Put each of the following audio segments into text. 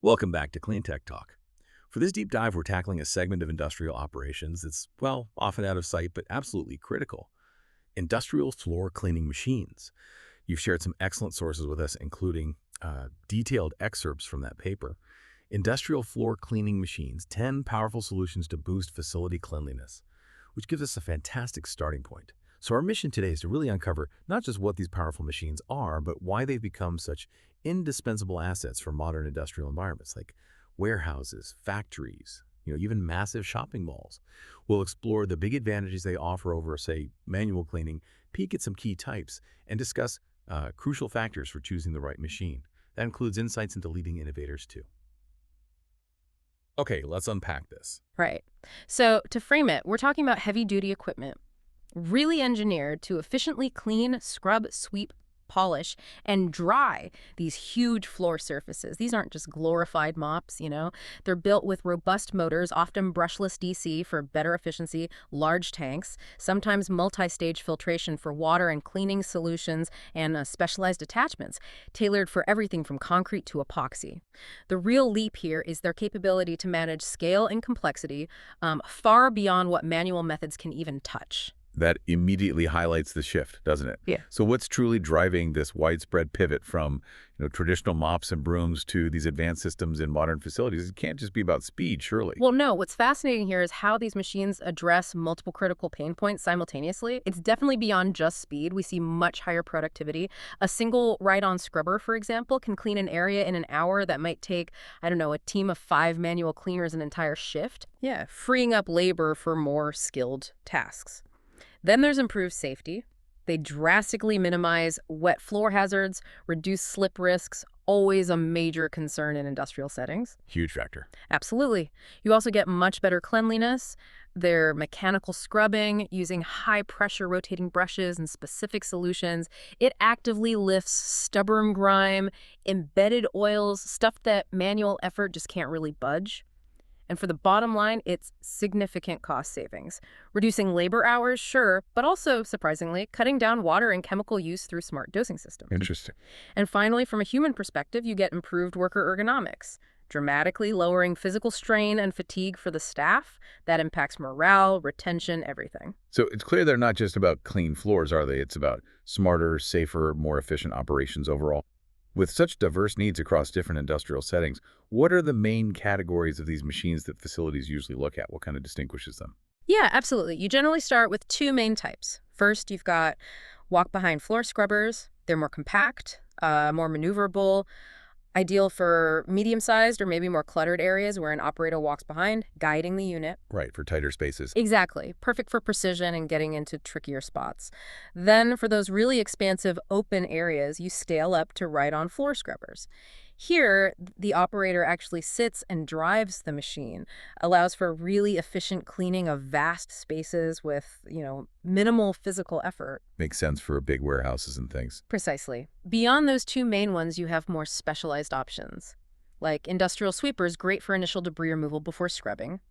Welcome back to Clean Tech Talk. For this deep dive, we're tackling a segment of industrial operations that's, well, often out of sight, but absolutely critical. Industrial floor cleaning machines. You've shared some excellent sources with us, including detailed excerpts from that paper. Industrial floor cleaning machines, 10 powerful solutions to boost facility cleanliness, which gives us a fantastic starting point. So our mission today is to really uncover not just what these powerful machines are, but why they've become such indispensable assets for modern industrial environments like warehouses, factories, even massive shopping malls. We'll explore the big advantages they offer over, say, manual cleaning, peek at some key types, and discuss crucial factors for choosing the right machine. That includes insights into leading innovators, too. Okay, let's unpack this. Right. So to frame it, we're talking about heavy-duty equipment, really engineered to efficiently clean, scrub, sweep, polish, and dry these huge floor surfaces. These aren't just glorified mops. They're built with robust motors, often brushless DC for better efficiency, large tanks, sometimes multi-stage filtration for water and cleaning solutions, and specialized attachments, tailored for everything from concrete to epoxy. The real leap here is their capability to manage scale and complexity far beyond what manual methods can even touch. That immediately highlights the shift, doesn't it? Yeah. So what's truly driving this widespread pivot from traditional mops and brooms to these advanced systems in modern facilities? It can't just be about speed, surely. Well, no, what's fascinating here is how these machines address multiple critical pain points simultaneously. It's definitely beyond just speed. We see much higher productivity. A single ride-on scrubber, for example, can clean an area in an hour that might take, I don't know, a team of 5 manual cleaners an entire shift. Yeah, freeing up labor for more skilled tasks. Then there's improved safety. They drastically minimize wet floor hazards, reduce slip risks, always a major concern in industrial settings. Huge factor. Absolutely. You also get much better cleanliness. Their mechanical scrubbing, using high-pressure rotating brushes and specific solutions. It actively lifts stubborn grime, embedded oils, stuff that manual effort just can't really budge. And for the bottom line, it's significant cost savings. Reducing labor hours, sure, but also, surprisingly, cutting down water and chemical use through smart dosing systems. Interesting. And finally, from a human perspective, you get improved worker ergonomics, dramatically lowering physical strain and fatigue for the staff. That impacts morale, retention, everything. So it's clear they're not just about clean floors, are they? It's about smarter, safer, more efficient operations overall. With such diverse needs across different industrial settings, what are the main categories of these machines that facilities usually look at? What kind of distinguishes them? Yeah, absolutely. You generally start with 2 main types. First, you've got walk-behind floor scrubbers. They're more compact, more maneuverable, ideal for medium-sized or maybe more cluttered areas where an operator walks behind, guiding the unit. Right, for tighter spaces. Exactly. Perfect for precision and getting into trickier spots. Then for those really expansive open areas, you scale up to ride-on floor scrubbers. Here, the operator actually sits and drives the machine, allows for really efficient cleaning of vast spaces with, minimal physical effort. Makes sense for big warehouses and things. Precisely. Beyond those 2 main ones, you have more specialized options, like industrial sweepers, great for initial debris removal before scrubbing,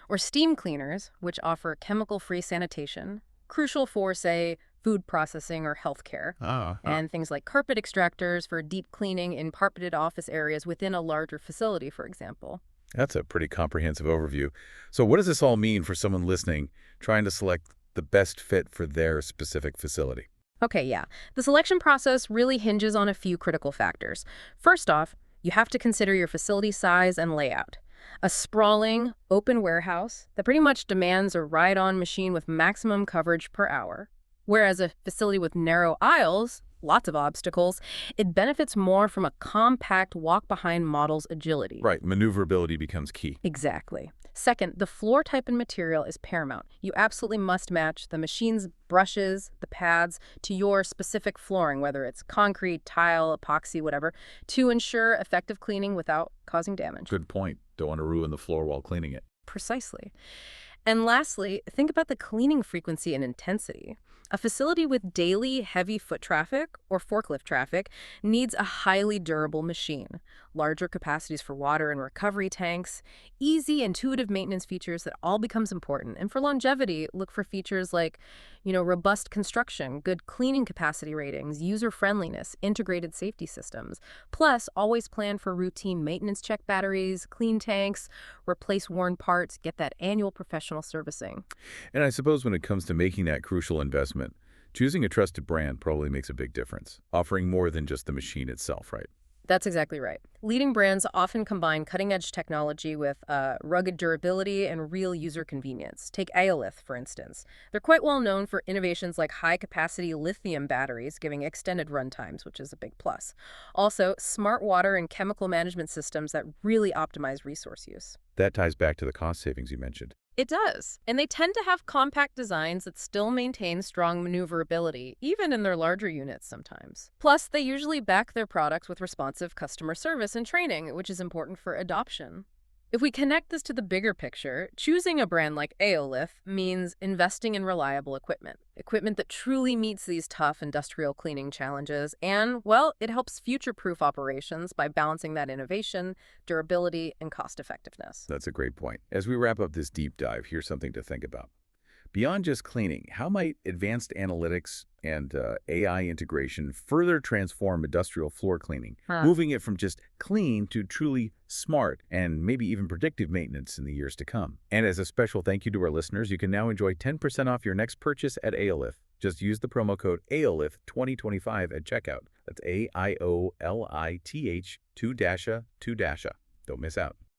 or steam cleaners, which offer chemical-free sanitation, crucial for, say, food processing or healthcare, and things like carpet extractors for deep cleaning in carpeted office areas within a larger facility, for example. That's a pretty comprehensive overview. So what does this all mean for someone listening, trying to select the best fit for their specific facility? Okay, yeah. The selection process really hinges on a few critical factors. First off, you have to consider your facility size and layout. A sprawling, open warehouse that pretty much demands a ride-on machine with maximum coverage per hour. Whereas a facility with narrow aisles, lots of obstacles, it benefits more from a compact walk-behind model's agility. Right, maneuverability becomes key. Exactly. Second, the floor type and material is paramount. You absolutely must match the machine's brushes, the pads, to your specific flooring, whether it's concrete, tile, epoxy, whatever, to ensure effective cleaning without causing damage. Good point. Don't want to ruin the floor while cleaning it. Precisely. And lastly, think about the cleaning frequency and intensity. A facility with daily heavy foot traffic or forklift traffic needs a highly durable machine. larger capacities for water and recovery tanks, easy, intuitive maintenance features that all becomes important. And for longevity, look for features like, robust construction, good cleaning capacity ratings, user friendliness, integrated safety systems. Plus, always plan for routine maintenance, check batteries, clean tanks, replace worn parts, get that annual professional servicing. And I suppose when it comes to making that crucial investment, choosing a trusted brand probably makes a big difference, offering more than just the machine itself, right? That's exactly right. Leading brands often combine cutting-edge technology with rugged durability and real user convenience. Take Aolith, for instance. They're quite well known for innovations like high-capacity lithium batteries, giving extended runtimes, which is a big plus. Also, smart water and chemical management systems that really optimize resource use. That ties back to the cost savings you mentioned. It does. And they tend to have compact designs that still maintain strong maneuverability, even in their larger units sometimes. Plus, they usually back their products with responsive customer service and training, which is important for adoption. If we connect this to the bigger picture, choosing a brand like Aolith means investing in reliable equipment that truly meets these tough industrial cleaning challenges, and, well, it helps future-proof operations by balancing that innovation, durability, and cost-effectiveness. That's a great point. As we wrap up this deep dive, here's something to think about. Beyond just cleaning, how might advanced analytics and AI integration further transform industrial floor cleaning, moving it from just clean to truly smart and maybe even predictive maintenance in the years to come? And as a special thank you to our listeners, you can now enjoy 10% off your next purchase at Aolith. Just use the promo code AOLITH 2025 at checkout. That's AIOLITH 2-2-. Don't miss out.